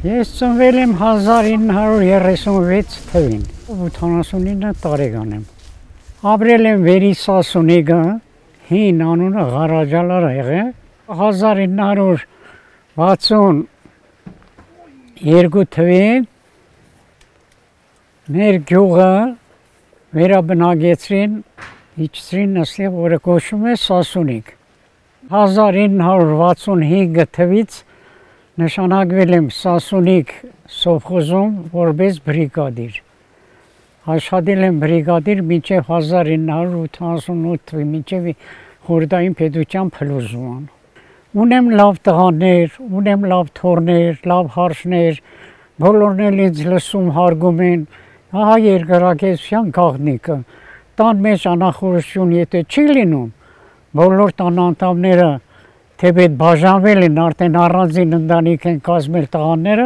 Ես ծնվել եմ 1936 թվին, 89 տարեկան եմ։ Ապրել եմ Վերի Սասունիգա, հին անունը Ղարաջալար եղել, 1962 թվին մեր գյուղը վերաբնակեցրին, իջեցրին նստի, որը կոչվում է Սասունիգ։ 1965 թվից նշանակվել եմ Սասունիգ սովխոզում որպես բրիգադիր։ Աշխատել եմ բրիգադիր մինչև 1988 թվի, մինչև խորհրդային պետության փլուզման։ Ունեմ լավ տղաներ, ունեմ լավ թոռներ, լավ հարցներ, բոլորն էլ ինձ լսում հարգում են, ահա երկրագործության գաղտնիքը։ Տան մեջ անախորժություն եթե չի լինում, բոլոր տան անդամները թեպետ բաժանվել են, արդեն առանձին ընտանիք են կազմել տղաները,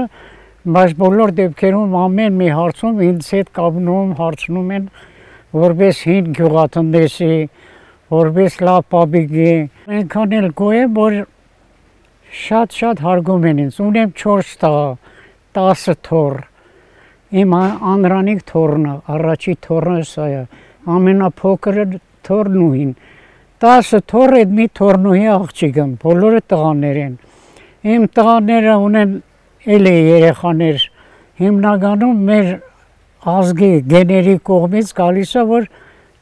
բայց բոլոր դեպքերում ամեն մի հարցում ինձ հետ կապնում, հարցնում են, որպես հին գյուղատնտեսի, որպես լավ պապիկի։ Այնքան էլ գոհ եմ, որ շատ հարգում են ինձ։ Ունեմ 4 տղա, 10 թոռ։ Իմ Անդրանիկ թոռն է, առաջի թոռը սա է, ամենափոքրը թոռնուհին։ 10 թոռ այդ մի թոռնուհի աղջիկն, բոլորը տղաներ են։ Իմ տղաները ունեն էլի երեխաներ, հիմնականում մեր ազգի գեների կողմից գալիս է, որ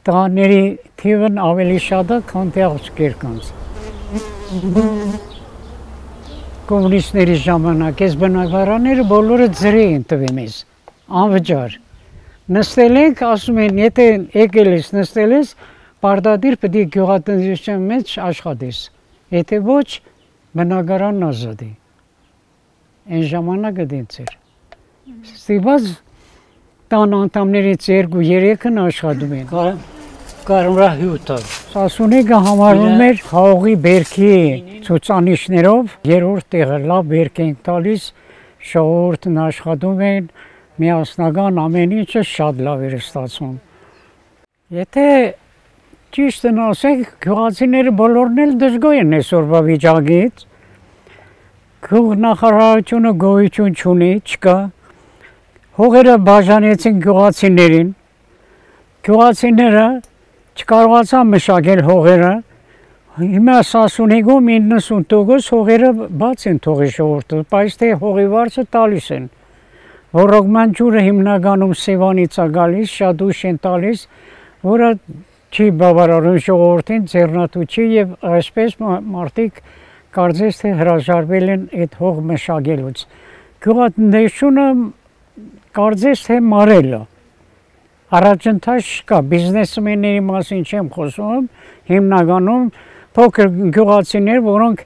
տղաների թիվն ավելի շատ է, քան թե աղջիկներ կանց։ Կոմունիստների ժամանակ այս բնակարանները բոլորը ձրի են տվել մեզ, անվճար։ Նստել ենք, ասում են, եթե եկել ես, նստել ես, պարտադիր պետք է գյուղատնտեսության մեջ աշխատես, եթե ոչ, բնակարանն ազատ է։ Այն ժամանակը դենց էր։ Ստիպված տան անդամներից 2-3-ն աշխատում են։ Կարմրահյութը։ Սասունիգը համարվում էր խաղողի բերքի ցուցանիշներով 3-րդ տեղը, լավ բերք են տալիս, ժողովուրդն աշխատում են, միասնական ամեն ինչը շատ լավ էր ստացվում։ Եթե ճիշտն ասենք, գյուղացիները բոլորն էլ դժգոհ են այսօրվա վիճակից։ Գյուղնախարարությունը գոյություն չունի, չկա։ Հողերը բաժանեցին գյուղացիներին։ Գյուղացիները չկարողացան մշակել հողերը։ Հիմա Սասունիգում 90% հողերը բաց են թողի ժողովուրդը, բայց թե հողի վարձը տալիս են։ Ռոռոգման ջուրը հիմնականում Սևանից է գալիս, շատ ուշ են տալիս, որը չի բավարարում ժողովրդին, ձեռնատու չի եւ այսպես մարդիկ կարծես թե հրաժարվել են այդ հող մշակելուց։ Գյուղատնտեսությունը կարծես թե մարել է։ Առաջընթաց չկա, բիզնեսմենների մասին չեմ խոսում, հիմնականում փոքր գյուղացիներ, որոնք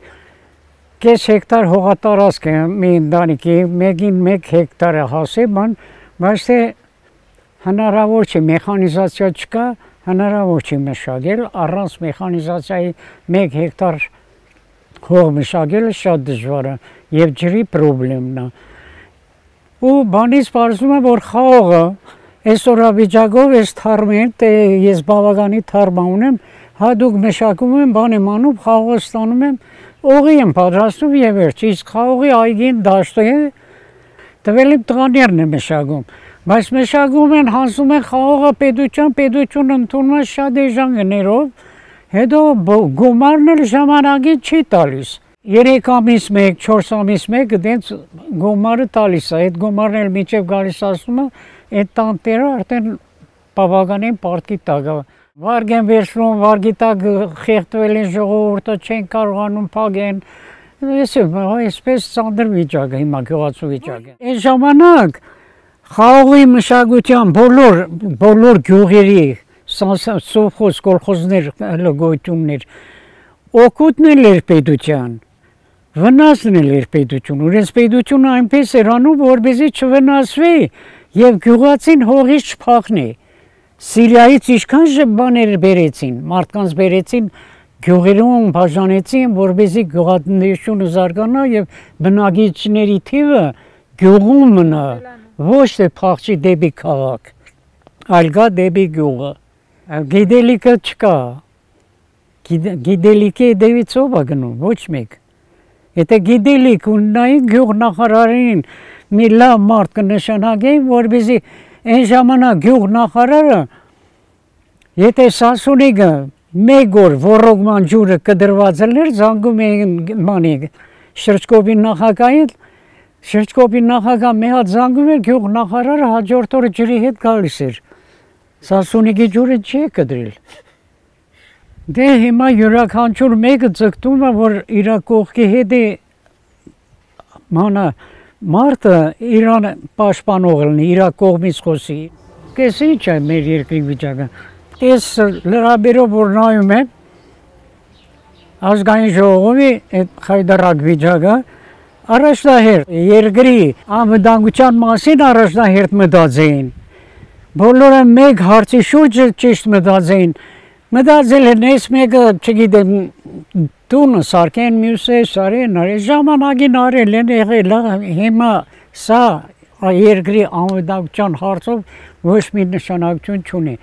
կես հեկտար հողատարածք է մի ընտանիքի, մեկին 1 հեկտար է հասել, բայց թե հնարավոր չէ, մեխանիզացիա չկա, հնարավոր չի մշակել, առանց մեխանիզացիայի 1 հեկտար հող մշակելը շատ դժվար է եւ ջրի խնդիրն է։ Ու բանից պարզվում է, որ խաղողը այսօրվա վիճակով այս թարմեն, ես բավականի թարմա ունեմ, հատուկ մշակում եմ, բան եմ անում, խաղողը ստանում եմ, օղի եմ պատրաստում եւ վերջ, իսկ խաղողի այգին դաշտը տվել եմ տղաներն է մշակում, բայց մշակում են, հանձնում են խաղողը պետությունը ընդունում է շատ էժան, հետո գումարն էլ ժամանակին չի տալիս։ 3 ամիս 1, 4 ամիս 1 դենց գումարը տալիս է, այդ գումարն էլ մինչև գալիս ասում է, այդ տանտերը արդեն բավականին պարտքի տակ է։ Վարգ են վերցնում, վարգի տակ խեղդվել են ժողովուրդը, չեն կարողանում փակեն։ Այսպես ծանր վիճակ է հիմա գյուղացու վիճակը։ Այդ ժամանակ խաղողի մշակության բոլոր գյուղերի սովխոզ կոլխոզներ գոյություններ օգուտն էլ էր պետության, վնասն էլ էր պետություն, ուրենց պետությունը այնպես էր անում, որպեսզի չվնասվի եւ գյուղացին հողից չփախնի։ Սիրիայից ինչքան բաներ բերեցին, մարդկանց բերեցին գյուղերում բաժանեցին, որպեսզի գյուղատնտեսությունը զարգանա եւ բնակիչների թիվը գյուղում մնա, ոչ թե փախչի դեպի քաղաք, այլ գա դեպի գյուղը։ Գիտելիքը չկա, գիտելիքի դեպից ով է գնում, ոչ մեկ։ Եթե գիտելիք ունենայի գյուղնախարարին մի լավ մարդ կնշանակեին, որպեսզի այն ժամանակ գյուղ նախարարը, եթե Սասունիկը մեկ օր ոռոգման ջուրը կդրված էր, զանգում էին մանի Շրջկոպի նախագահին, Շրջկոպի նախագահ մի հատ զանգում էր, գյուղ նախարարը հաջորդ օրը ջրի հետ գալիս էր։ Սասունիկի ջուրը չի կդրել։ Դե հիմա յուրաքանչյուր մեկը ձգտում է, որ իր կողքի հետ է մարդը իրան պաշտպանող լինի, իր կողմից խոսի։ Կես ինչ է մեր երկրի վիճակը։ Ես լրաբերով որ նայում եմ ազգային ժողովի այդ խայդարակ վիճակը, առաջնահերթ երկրի անվտանգության մասին առաջնահերթ մտածեին։ Բոլորը մեկ հարցի շուրջ ճիշտ մտածեին։ Մտածել են այս մեկը, չգիտեմ, տունը սարքեն, մյուսը սարեն, ժամանակին արել են եղել, հիմա սա երկրի անվտանգության հարցով ոչ մի նշանակություն չունի։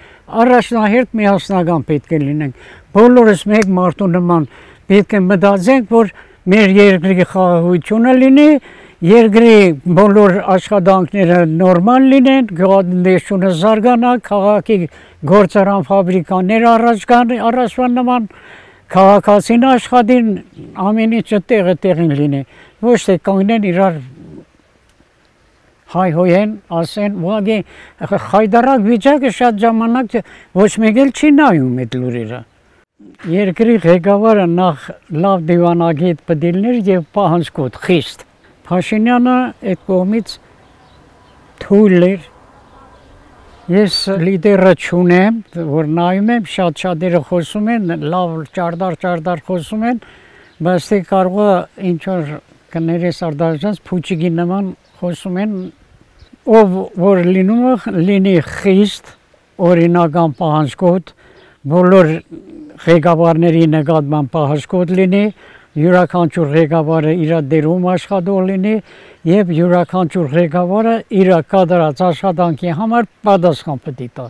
Առաջնահերթ միասնական պետք է լինենք։ Բոլորս մեկ մարդու նման պետք է մտածենք, որ մեր երկրի խաղաղությունը լինի, երկրի բոլոր աշխատանքները նորմալ լինեն, գյուղատնտեսությունը զարգանա, քաղաքի գործարան ֆաբրիկաները առաջվա նման, քաղաքացին աշխատին, ամեն ինչը տեղին լինի, ոչ թե կանգնեն իրար հայհոյեն, ասեն, ուղղակի խայդարակ վիճակը շատ ժամանակ ոչ մեկ էլ չի նայում այդ լուրերը։ Երկրի ղեկավարը նախ լավ դիվանագետ պետք է լիներ եւ պահանջկոտ, խիստ։ Փաշինյանը այդ կողմից թույլ էր։ Ես լիդերը չունեմ, որ նայում եմ, շատերը խոսում են, լավ ճարդար խոսում են, բայց թե կարող է ինչ-որ կներես արդարացած փուչիկի նման խոսում են, ով որ լինում է, լինի խիստ, օրինական պահանջկոտ, բոլոր ղեկավարների նկատմամբ պահանջկոտ լինի, յուրաքանչյուր ղեկավարը իր դերում աշխատող լինի եւ յուրաքանչյուր ղեկավարը իր կատարած աշխատանքի համար պատասխան պետք է տա։